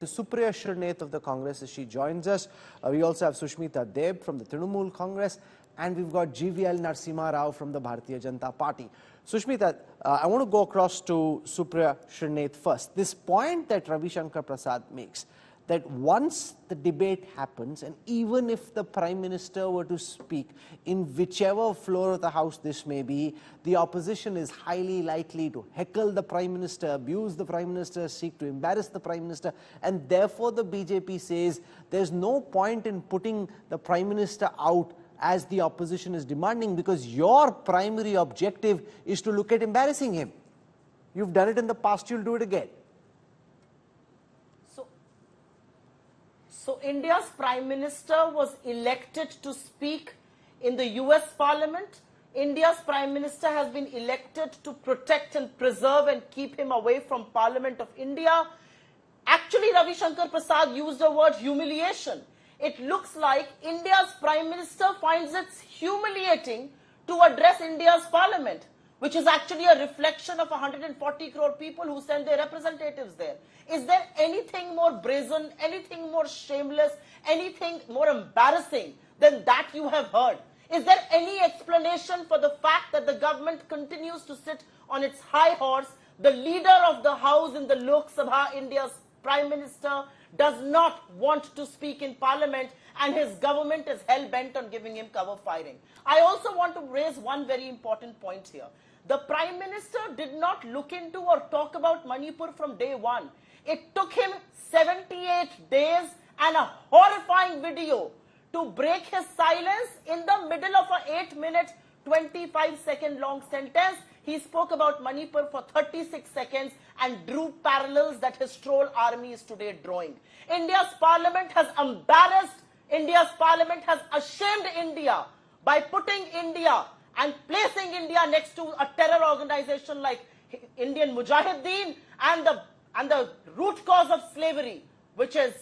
to Supriya Shirnath of the Congress as she joins us. We also have Sushmita Deb from the Trinamool Congress, and we've got GVL Narasimha Rao from the Bharatiya Janata Party. Sushmita, I want to go across to Supriya Shirnath first. This point that Ravi Shankar Prasad makes, that once the debate happens, and even if the Prime Minister were to speak in whichever floor of the House this may be, the opposition is highly likely to heckle the Prime Minister, abuse the Prime Minister, seek to embarrass the Prime Minister, and therefore the BJP says there's no point in putting the Prime Minister out as the opposition is demanding, because your primary objective is to look at embarrassing him. You've done it in the past, you'll do it again. So India's Prime Minister was elected to speak in the US Parliament. India's Prime Minister has been elected to protect and preserve and keep him away from Parliament of India. Actually, Ravi Shankar Prasad used the word humiliation. It looks like India's Prime Minister finds it humiliating to address India's Parliament, which is actually a reflection of 140 crore people who send their representatives there. Is there anything more brazen, anything more shameless, anything more embarrassing than that you have heard? Is there any explanation for the fact that the government continues to sit on its high horse? The leader of the House in the Lok Sabha, India's Prime Minister, does not want to speak in Parliament, and his government is hell-bent on giving him cover firing. I also want to raise one very important point here. The Prime Minister did not look into or talk about Manipur from day one. It took him 78 days and a horrifying video to break his silence in the middle of an 8-minute, 25-second long sentence. He spoke about Manipur for 36 seconds and drew parallels that his troll army is today drawing. India's Parliament has embarrassed, India's Parliament has ashamed India by putting India and placing India next to a terror organization like Indian Mujahideen and the root cause of slavery, which is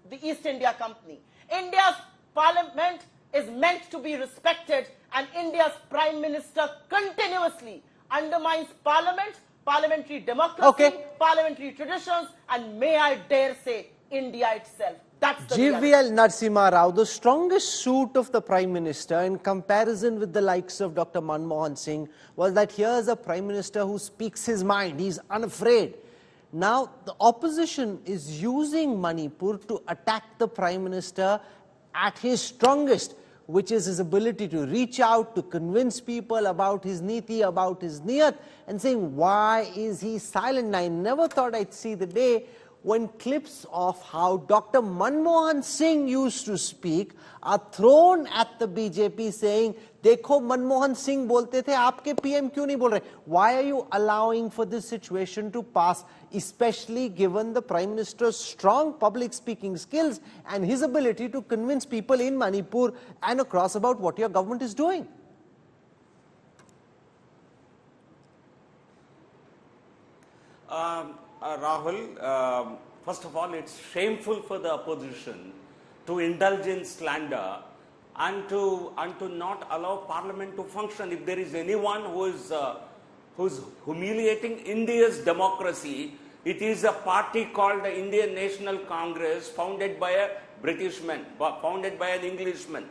the East India Company. India's Parliament is meant to be respected, and India's Prime Minister continuously undermines Parliament, parliamentary democracy, parliamentary traditions, and may I dare say, India itself. That's the GVL Narasimha Rao, the strongest suit of the Prime Minister in comparison with the likes of Dr. Manmohan Singh was that here's a Prime Minister who speaks his mind, he's unafraid. Now, the opposition is using Manipur to attack the Prime Minister at his strongest, which is his ability to reach out, to convince people about his niti, about his niyat, and saying, why is he silent? I never thought I'd see the day when clips of how Dr. Manmohan Singh used to speak are thrown at the BJP saying, देखो मनमोहन सिंह बोलते थे, आपके PM क्यों नहीं बोल रहे? Why are you allowing for this situation to pass, especially given the Prime Minister's strong public speaking skills and his ability to convince people in Manipur and across about what your government is doing? Rahul, first of all, it's shameful for the opposition to indulge in slander and to not allow Parliament to function. If there is anyone who's humiliating India's democracy, it is a party called the Indian National Congress, founded by a Britishman, founded by an Englishman.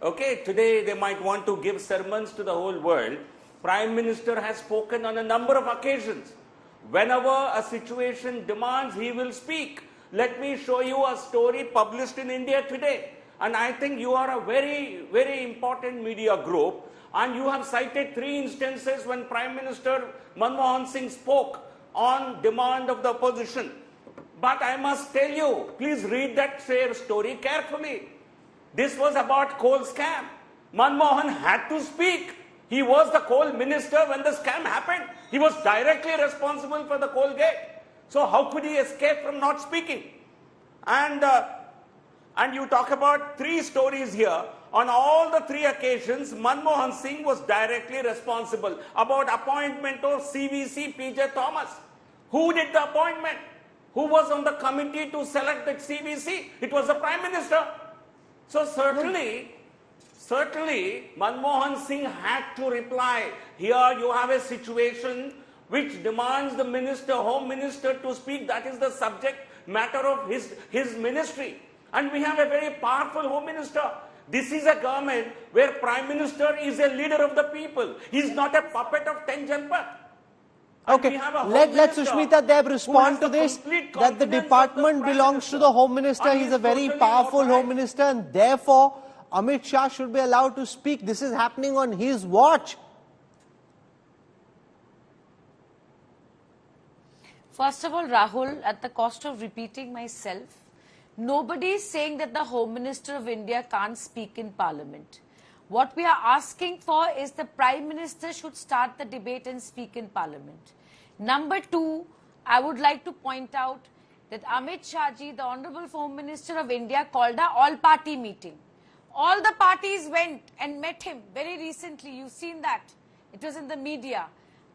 Okay, today they might want to give sermons to the whole world. Prime Minister has spoken on a number of occasions. Whenever a situation demands, he will speak. Let me show you a story published in India today. And I think you are a very, very important media group, and you have cited 3 instances when Prime Minister Manmohan Singh spoke on demand of the opposition. But I must tell you, please read that story carefully. This was about coal scam. Manmohan had to speak. He was the coal minister when the scam happened. He was directly responsible for the coal gate. So how could he escape from not speaking? And you talk about 3 stories here. On all the 3 occasions, Manmohan Singh was directly responsible. About appointment of CVC PJ Thomas. Who did the appointment? Who was on the committee to select the CVC? It was the Prime Minister. So certainly Manmohan Singh had to reply. Here you have a situation which demands the minister, Home Minister, to speak. That is the subject matter of his ministry. And we have a very powerful Home Minister. This is a government where Prime Minister is a leader of the people. He is not a puppet of 10 Janpat. Okay, let Sushmita Deb respond to this, that the department belongs to the Home Minister. He's a very powerful Home Minister, and therefore Amit Shah should be allowed to speak. This is happening on his watch. First of all, Rahul, at the cost of repeating myself, nobody is saying that the Home Minister of India can't speak in Parliament. What we are asking for is the Prime Minister should start the debate and speak in Parliament. Number two, I would like to point out that Amit Shah ji, the Honorable Home Minister of India, called a all-party meeting. All the parties went and met him very recently. You've seen that. It was in the media.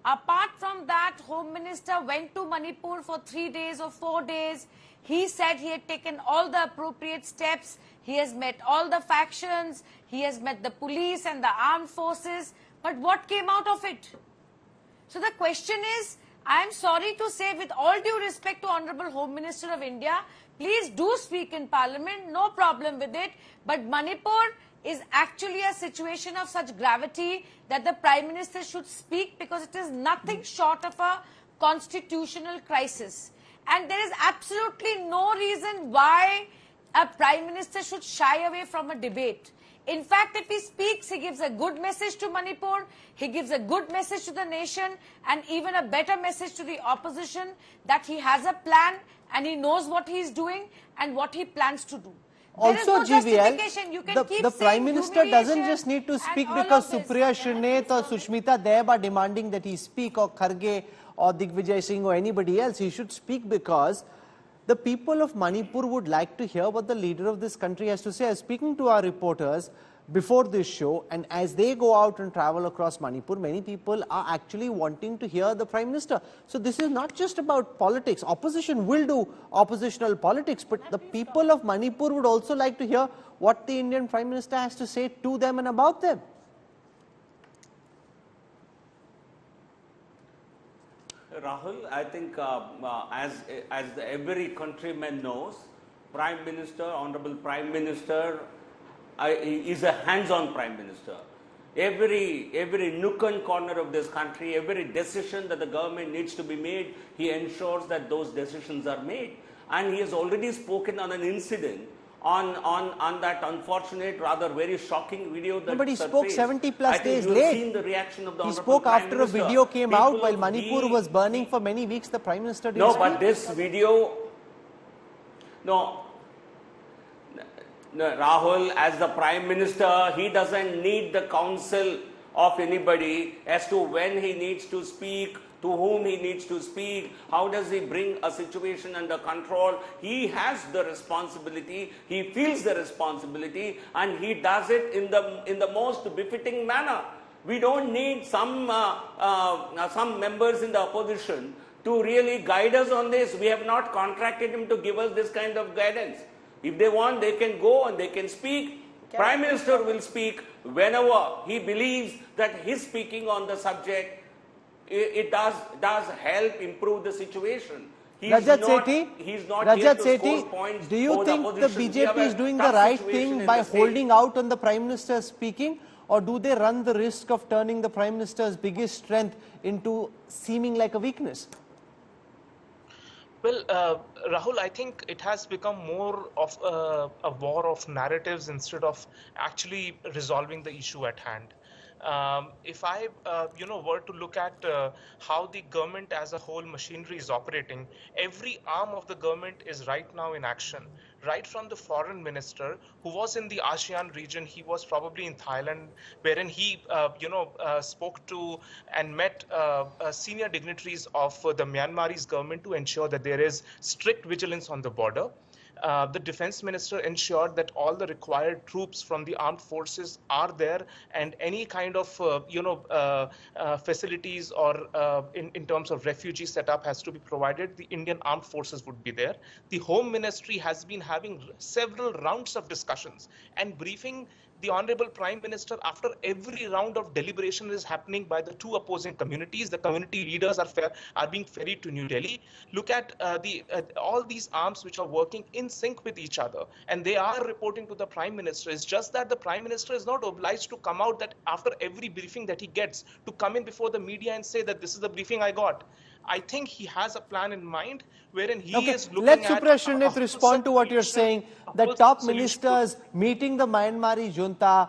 Apart from that, Home Minister went to Manipur for 3 days or 4 days. He said he had taken all the appropriate steps. He has met all the factions. He has met the police and the armed forces. But what came out of it? So the question is, I am sorry to say, with all due respect to Honorable Home Minister of India, please do speak in Parliament, no problem with it. But Manipur is actually a situation of such gravity that the Prime Minister should speak, because it is nothing short of a constitutional crisis. And there is absolutely no reason why a Prime Minister should shy away from a debate. In fact, if he speaks, he gives a good message to Manipur, he gives a good message to the nation, and even a better message to the opposition that he has a plan and he knows what he is doing and what he plans to do. Also, GVL, the Prime Minister doesn't just need to speak because Supriya Shirnath or Sushmita Deb are demanding that he speak, or Kharge or Digvijay Singh or anybody else. He should speak because the people of Manipur would like to hear what the leader of this country has to say. I was speaking to our reporters before this show, and as they go out and travel across Manipur, many people are actually wanting to hear the Prime Minister. So this is not just about politics. Opposition will do oppositional politics, but the people of Manipur would also like to hear what the Indian Prime Minister has to say to them and about them. Rahul, I think as every countryman knows, Prime Minister, Honorable Prime Minister, is a hands-on Prime Minister. Every nook and corner of this country, every decision that the government needs to be made, he ensures that those decisions are made. And he has already spoken on an incident on that unfortunate, rather very shocking video that but he surfaced. spoke 70 plus days late. Seen the reaction of the he spoke Prime after Minister. A video came out while Manipur was burning for many weeks. The Prime Minister didn't speak. But this video, Rahul, as the Prime Minister, he doesn't need the counsel of anybody as to when he needs to speak, to whom he needs to speak, how does he bring a situation under control. He has the responsibility, he feels the responsibility, and he does it in the most befitting manner. We don't need some members in the opposition to really guide us on this. We have not contracted him to give us this kind of guidance. If they want, they can go and they can speak. Prime Minister will speak whenever he believes that his speaking on the subject, it does help improve the situation. Rajat Sethi, do you think the BJP is doing the right thing by holding out on the Prime Minister speaking, or do they run the risk of turning the Prime Minister's biggest strength into seeming like a weakness? Well, Rahul, I think it has become more of a war of narratives instead of actually resolving the issue at hand. If I, were to look at how the government as a whole machinery is operating, every arm of the government is right now in action. Right from the foreign minister who was in the ASEAN region, he was probably in Thailand, wherein he, spoke to and met senior dignitaries of the Myanmarese government to ensure that there is strict vigilance on the border. The defense minister ensured that all the required troops from the armed forces are there, and any kind of facilities or in terms of refugee setup has to be provided. The Indian armed forces would be there. The home ministry has been having several rounds of discussions and briefing the Honorable Prime Minister after every round of deliberation is happening by the two opposing communities. The community leaders are being ferried to New Delhi. Look at all these arms which are working in sync with each other, and they are reporting to the Prime Minister. It's just that the Prime Minister is not obliged to come out that after every briefing that he gets, to come in before the media and say that this is the briefing I got. I think he has a plan in mind wherein he is looking Let at... Supriya Shrinath respond to what you're saying. The top ministers meeting the Myanmar junta,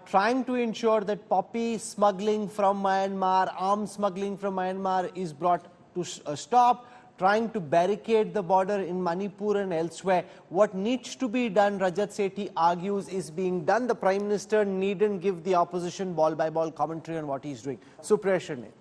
trying to ensure that poppy smuggling from Myanmar, arms smuggling from Myanmar is brought to a stop, trying to barricade the border in Manipur and elsewhere. What needs to be done, Rajat Sethi argues, is being done. The Prime Minister needn't give the opposition ball-by-ball commentary on what he's doing. Supriya Shrinath.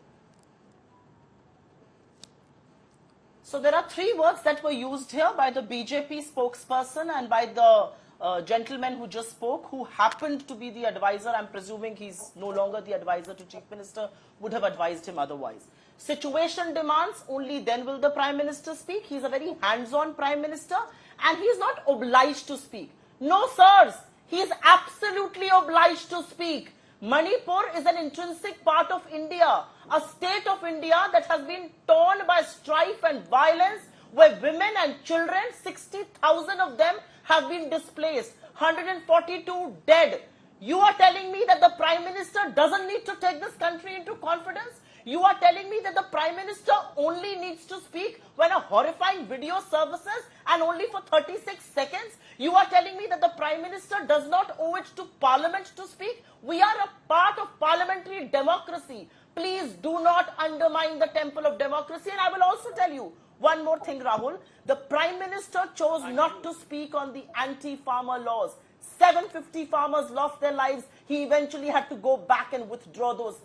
So there are three words that were used here by the BJP spokesperson and by the gentleman who just spoke, who happened to be the advisor. I'm presuming he's no longer the advisor to Chief Minister, would have advised him otherwise. Situation demands, only then will the Prime Minister speak. He's a very hands-on Prime Minister and he's not obliged to speak. No, sirs, he is absolutely obliged to speak. Manipur is an intrinsic part of India, a state of India that has been torn by strife and violence, where women and children, 60,000 of them, have been displaced, 142 dead. You are telling me that the Prime Minister doesn't need to take this country into confidence? You are telling me that the Prime Minister only needs to speak when a horrifying video surfaces and only for 36 seconds? You are telling me that the Prime Minister does not owe it to Parliament to speak? We are a part of parliamentary democracy. Please do not undermine the temple of democracy. And I will also tell you one more thing, Rahul. The Prime Minister chose not to speak on the anti-farmer laws. 750 farmers lost their lives. He eventually had to go back and withdraw those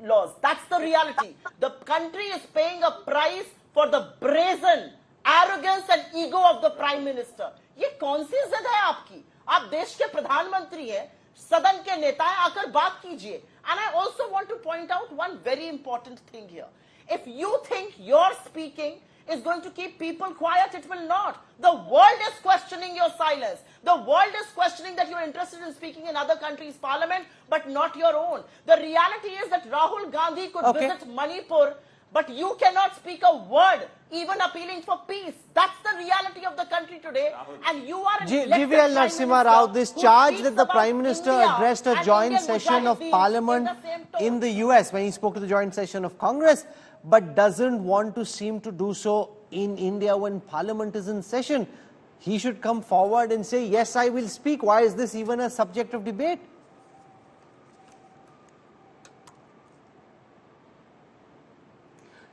laws. That's the reality. The country is paying a price for the brazen arrogance and ego of the Prime Minister. ये कौन सी इज्जत है आपकी? आप देश के प्रधानमंत्री हैं, सदन के नेता हैं, आकर बात कीजिए. And I also want to point out one very important thing here. If you think your speaking is going to keep people quiet, it will not. The world is questioning your silence. The world is questioning that you're interested in speaking in other countries' parliament, but not your own. The reality is that Rahul Gandhi could visit Manipur, but you cannot speak a word, even appealing for peace. That's the reality of the country today. And you are GVL Narasimha Rao, this charge that the Prime Minister addressed a joint session of Parliament in the US when he spoke to the joint session of Congress, but doesn't want to seem to do so in India when Parliament is in session. He should come forward and say, yes, I will speak. Why is this even a subject of debate?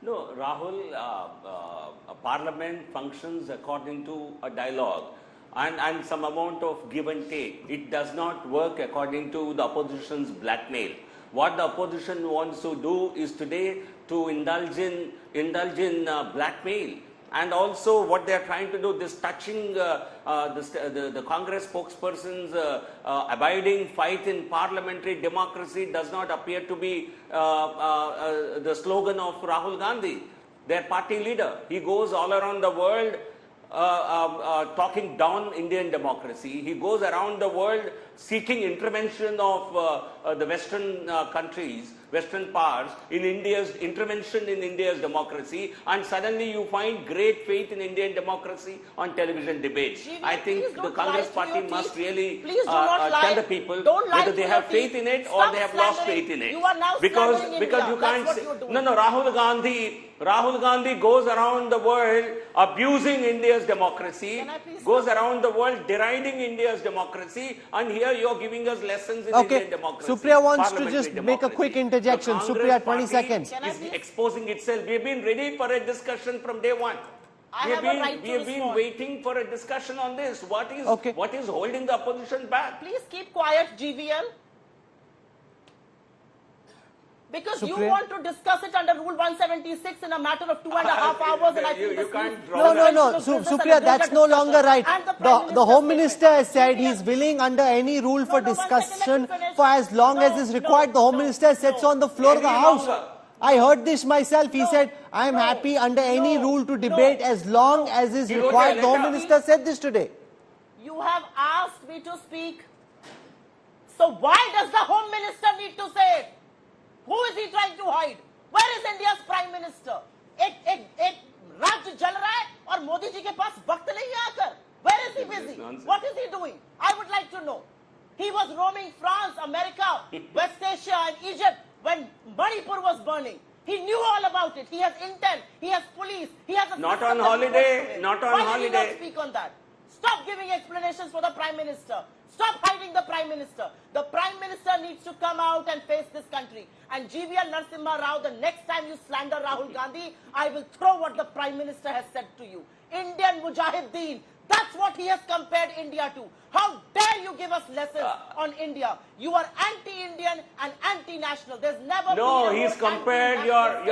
No, Rahul, Parliament functions according to a dialogue and some amount of give and take. It does not work according to the opposition's blackmail. What the opposition wants to do is today to indulge in blackmail. And also what they are trying to do, this touching the Congress spokesperson's abiding fight in parliamentary democracy does not appear to be the slogan of Rahul Gandhi, their party leader. He goes all around the world talking down Indian democracy. He goes around the world seeking intervention of the Western countries, Western powers, in India's intervention in India's democracy, and suddenly you find great faith in Indian democracy on television debates. I think the Congress party must really tell the people whether they have faith in it or they have lost faith in it. Because you can't say, no, Rahul Gandhi goes around the world abusing India's democracy, goes around the world deriding India's democracy, and here you're giving us lessons in Indian democracy. Supriya wants to just make a quick interjection. Supriya, 20 seconds. Is exposing itself. We've been ready for a discussion from day one. We have been waiting for a discussion on this. What is holding the opposition back? Please keep quiet, GVL. Because Supriya? You want to discuss it under Rule 176 in a matter of 2.5 hours, and I think you can't No. Supriya, that's no longer right. The Home Minister has said he's willing under any rule for discussion for as long as is required. The Home Minister has said so on the floor of the House. I heard this myself. He said, I am happy under any rule to debate as long as is required. The Home Minister said this today. You have asked me to speak. So why does the Home Minister need to say it? Who is he trying to hide? Where is India's Prime Minister? एक राज्य जल रहा है और मोदी जी के पास वक्त नहीं है आकर. Where is he busy? What is he doing? I would like to know. He was roaming France, America, West Asia and Egypt when Manipur was burning. He knew all about it. He has intel. He has police. He has a not on holiday. Not on Why holiday. Why did he not speak on that? Stop giving explanations for the Prime Minister. Stop hiding the Prime Minister. The Prime Minister needs to come out and face this country. And GVL Narasimha Rao, the next time you slander Rahul Gandhi, I will throw what the Prime Minister has said to you. Indian Mujahideen. That's what he has compared India to. How dare you give us lessons on India? You are anti-Indian and anti-national. There's never no, been he's compared your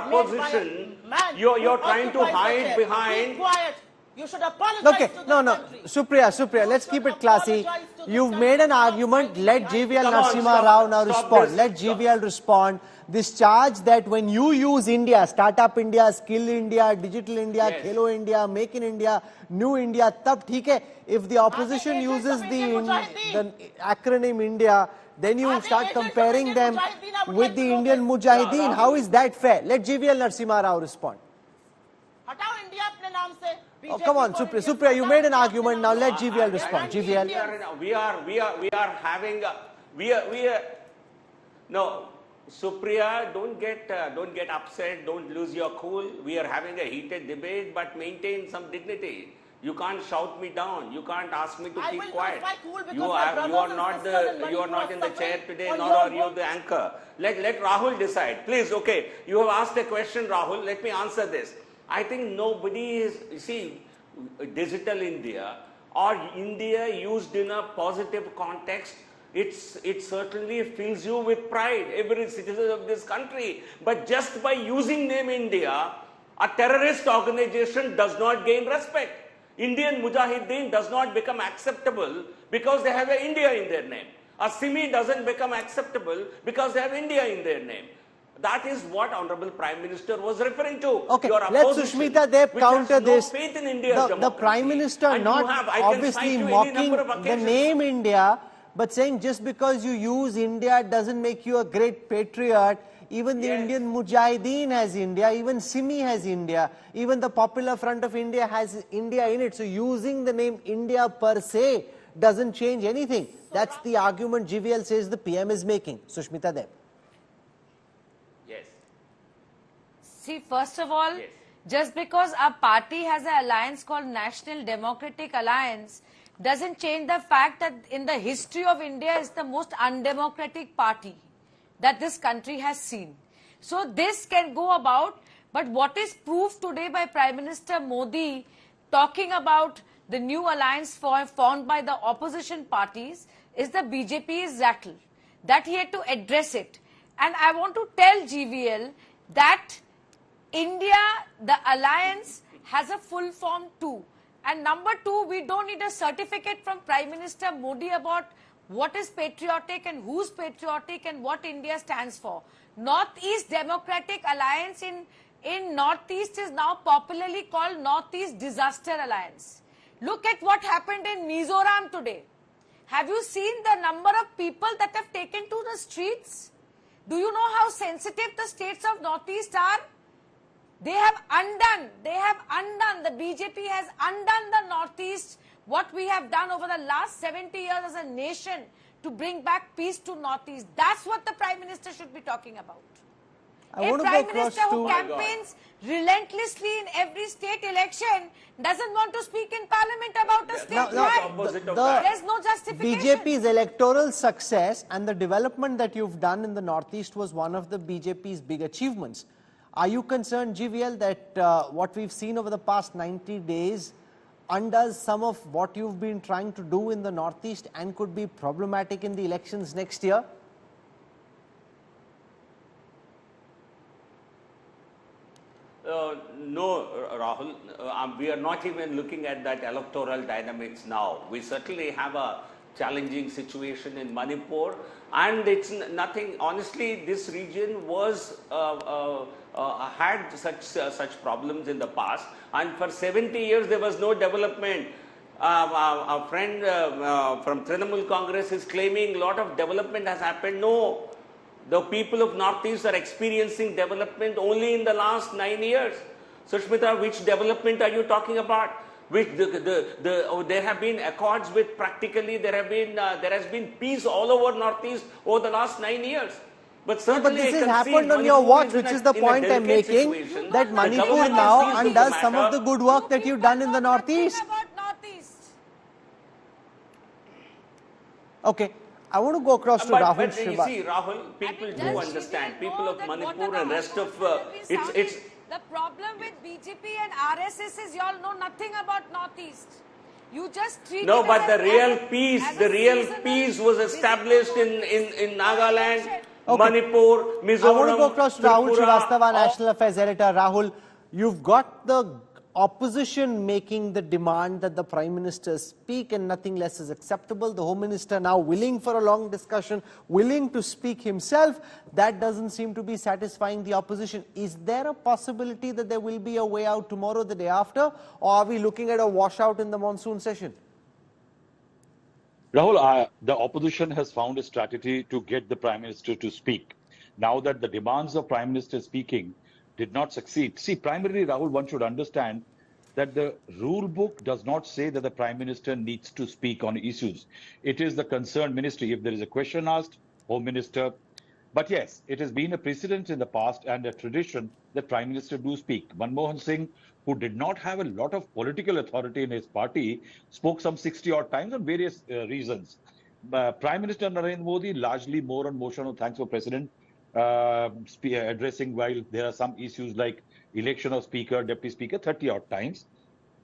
opposition. You're trying to hide behind. Be quiet. You should apologize to the country. Supriya, let's keep it classy. You've made an argument. Let GVL Narasimha Rao now respond. Let GVL respond. This charge that when you use India, Startup India, Skill India, Digital India, Khelo India, Make in India, New India, tab theek hai. If the opposition uses the acronym India, then you start comparing them with the Indian Mujahideen. How is that fair? Let GVL Narasimha Rao respond. Hataओ India अपने नाम से. Oh, come on, Supriya, you made an argument. Now let GVL respond. GVL. We are having no, Supriya, don't get upset. Don't lose your cool. We are having a heated debate, but maintain some dignity. You can't shout me down. You can't ask me to keep quiet. You are not in the chair today, nor are you the anchor. Let Rahul decide, please. Okay, you have asked a question, Rahul. Let me answer this. I think nobody is, digital India or India used in a positive context, it certainly fills you with pride, every citizen of this country. But just by using name India, a terrorist organization does not gain respect. Indian Mujahideen does not become acceptable because they have a India in their name. A Simi doesn't become acceptable because they have India in their name. That is what Honorable Prime Minister was referring to. Okay, let Sushmita Deb counter this. Faith in India's the Prime Minister not obviously mocking the name India, but saying just because you use India doesn't make you a great patriot. Even the Indian Mujahideen has India, even Simi has India, even the Popular Front of India has India in it. So using the name India per se doesn't change anything. That's the argument GVL says the PM is making. Sushmita Deb. See, first of all, just because our party has an alliance called National Democratic Alliance doesn't change the fact that in the history of India is the most undemocratic party that this country has seen. So this can go about, but what is proved today by Prime Minister Modi talking about the new alliance formed by the opposition parties is the BJP's rattle, that he had to address it. And I want to tell GVL that India, the alliance, has a full form too. And number two, we don't need a certificate from Prime Minister Modi about what is patriotic and who's patriotic and what India stands for. Northeast Democratic Alliance in Northeast is now popularly called Northeast Disaster Alliance. Look at what happened in Mizoram today. Have you seen the number of people that have taken to the streets? Do you know how sensitive the states of Northeast are? They have undone, the BJP has undone the Northeast, what we have done over the last 70 years as a nation to bring back peace to Northeast. That's what the Prime Minister should be talking about. A Prime Minister who campaigns relentlessly in every state election doesn't want to speak in Parliament about a state why? There's no justification. BJP's electoral success and the development that you've done in the Northeast was one of the BJP's big achievements. Are you concerned, GVL, that what we've seen over the past 90 days undoes some of what you've been trying to do in the Northeast and could be problematic in the elections next year? No, Rahul. We are not even looking at that electoral dynamics now. We certainly have a challenging situation in Manipur, and it's nothing. Honestly, this region was had such problems in the past, and for 70 years there was no development. A friend from Trinamool Congress is claiming a lot of development has happened. No, the people of Northeast are experiencing development only in the last 9 years. Sushmita, which development are you talking about? Which there have been accords with practically there has been peace all over Northeast over the last 9 years. But certainly, but this has happened on your watch, which is the point I'm making, that Manipur now undoes some of the good work that you've done in the Northeast. Okay, I want to go across to Rahul. But you see, Rahul, people do understand. People of Manipur and rest of it's. The problem with BJP and RSS is you all know nothing about Northeast. You just treat no, it but as the real peace was established in Nagaland, Manipur, Mizoram. I want to go across to Rahul Tripura, Srivastava, National Affairs Editor. Rahul, you've got the opposition making the demand that the Prime Minister speak, and nothing less is acceptable. The Home Minister now willing for a long discussion, willing to speak himself. That doesn't seem to be satisfying the opposition. Is there a possibility that there will be a way out tomorrow, the day after, or are we looking at a washout in the monsoon session? Rahul, the opposition has found a strategy to get the Prime Minister to speak. Now that the demands of Prime Minister speaking did not succeed. See, primarily, Rahul, one should understand that the rule book does not say that the Prime Minister needs to speak on issues. It is the concerned ministry. If there is a question asked, Home Minister. But yes, it has been a precedent in the past and a tradition that Prime Minister do speak. Manmohan Singh, who did not have a lot of political authority in his party, spoke some 60-odd times on various reasons. Prime Minister Narendra Modi, largely more on motion of thanks for President, addressing while there are some issues like election of Speaker, Deputy Speaker, 30-odd times.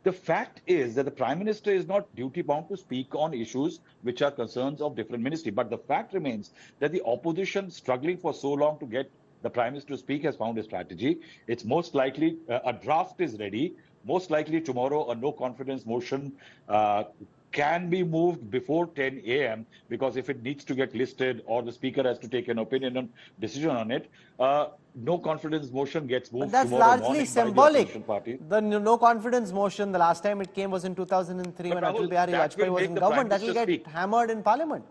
The fact is that the Prime Minister is not duty-bound to speak on issues which are concerns of different ministry. But the fact remains that the opposition, struggling for so long to get the Prime Minister to speak, has found a strategy. It's most likely a draft is ready. Most likely tomorrow a no-confidence motion can be moved before 10 a.m. because if it needs to get listed or the Speaker has to take an opinion on decision on it, no confidence motion gets moved but that's tomorrow largely morning symbolic. By the the no confidence motion, the last time it came was in 2003 when Atal Bihari Vajpayee was in government. That will get hammered in Parliament.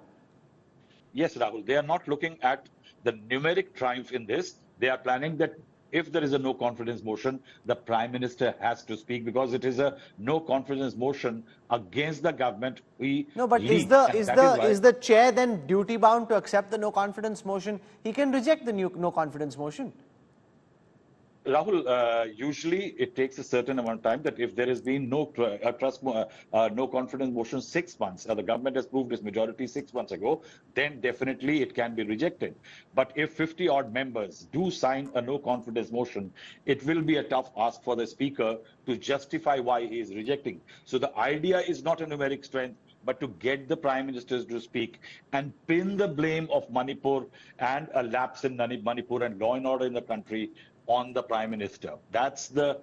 Yes, Rahul. They are not looking at the numeric triumph in this. They are planning that if there is a no confidence motion, the Prime Minister has to speak because it is a no confidence motion against the government. No, but is the chair then duty bound to accept the no confidence motion? He can reject the no confidence motion. Rahul, usually it takes a certain amount of time that if there has been no no confidence motion 6 months, the government has proved its majority 6 months ago, then definitely it can be rejected. But if 50-odd members do sign a no confidence motion, it will be a tough ask for the Speaker to justify why he is rejecting. So the idea is not a numeric strength, but to get the Prime Minister to speak and pin the blame of Manipur and a lapse in Manipur and law and order in the country on the Prime Minister. That's the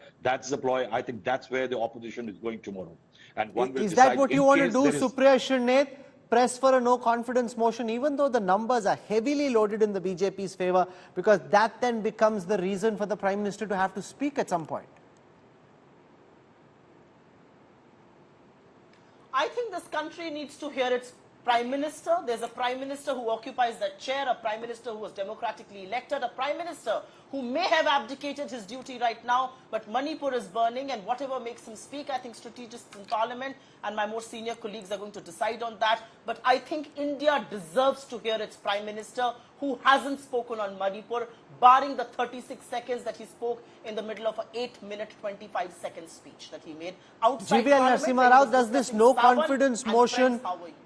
ploy. I think that's where the opposition is going tomorrow. And one will is decide that what you want to do, Supriya Shirnath? Press for a no confidence motion, even though the numbers are heavily loaded in the BJP's favor, because that then becomes the reason for the Prime Minister to have to speak at some point. I think this country needs to hear its Prime Minister. There's a Prime Minister who occupies that chair, a Prime Minister who was democratically elected, a Prime Minister who may have abdicated his duty right now, but Manipur is burning, and whatever makes him speak, I think strategists in Parliament and my more senior colleagues are going to decide on that. But I think India deserves to hear its Prime Minister who hasn't spoken on Manipur, barring the 36 seconds that he spoke in the middle of an 8-minute, 25-second speech that he made outside GVL Parliament. Narasimha Rao, does this no confidence motion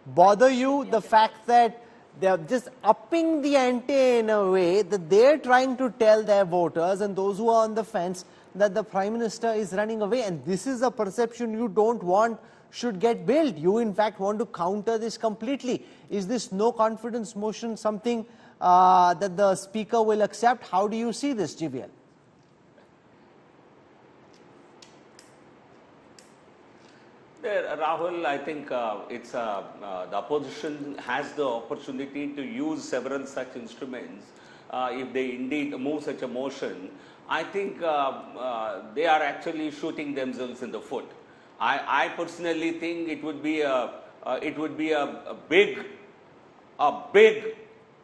bother you? The fact that they're just upping the ante in a way that they're trying to tell their voters and those who are on the fence that the Prime Minister is running away, and this is a perception you don't want should get built. You in fact want to counter this completely. Is this no confidence motion something that the Speaker will accept? How do you see this, GVL? Rahul, I think the opposition has the opportunity to use several such instruments if they indeed move such a motion. I think they are actually shooting themselves in the foot. I personally think it would be a big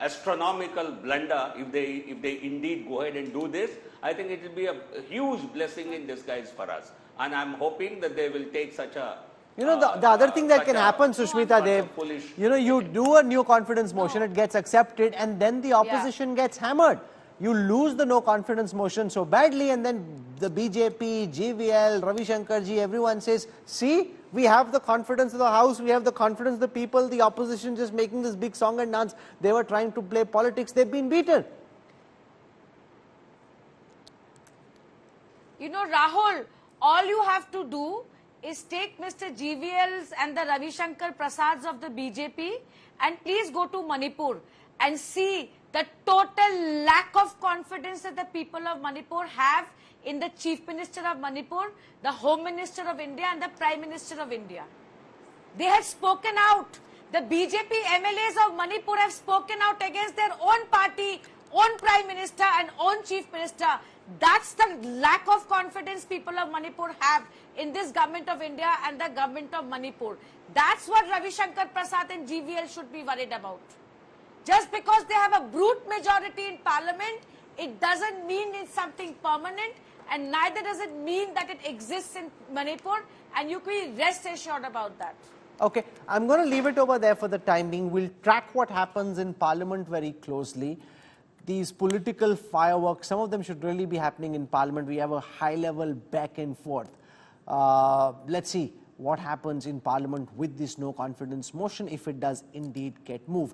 astronomical blunder if they indeed go ahead and do this. I think it will be a huge blessing in disguise for us, and I'm hoping that they will take such a the other thing that can happen, Sushmita Dev, you do a no confidence motion, it gets accepted, and then the opposition gets hammered. You lose the no confidence motion so badly, and then the BJP, GVL, Ravi Shankar ji, everyone says, see, we have the confidence of the House, we have the confidence of the people, the opposition just making this big song and dance. They were trying to play politics, they've been beaten. Rahul, all you have to do is take Mr. GVL's and the Ravi Shankar Prasads of the BJP and please go to Manipur and see the total lack of confidence that the people of Manipur have in the Chief Minister of Manipur, the Home Minister of India and the Prime Minister of India. They had spoken out. The BJP MLAs of Manipur have spoken out against their own party, own Prime Minister and own Chief Minister. That's the lack of confidence people of Manipur have in this government of India and the government of Manipur. That's what Ravi Shankar Prasad and GVL should be worried about. Just because they have a brute majority in parliament, it doesn't mean it's something permanent, and neither does it mean that it exists in Manipur, and you can rest assured about that. Okay, I'm going to leave it over there for the time being. We'll track what happens in parliament very closely. These political fireworks, some of them should really be happening in parliament. We have a high-level back and forth. Let's see what happens in parliament with this no confidence motion, if it does indeed get moved.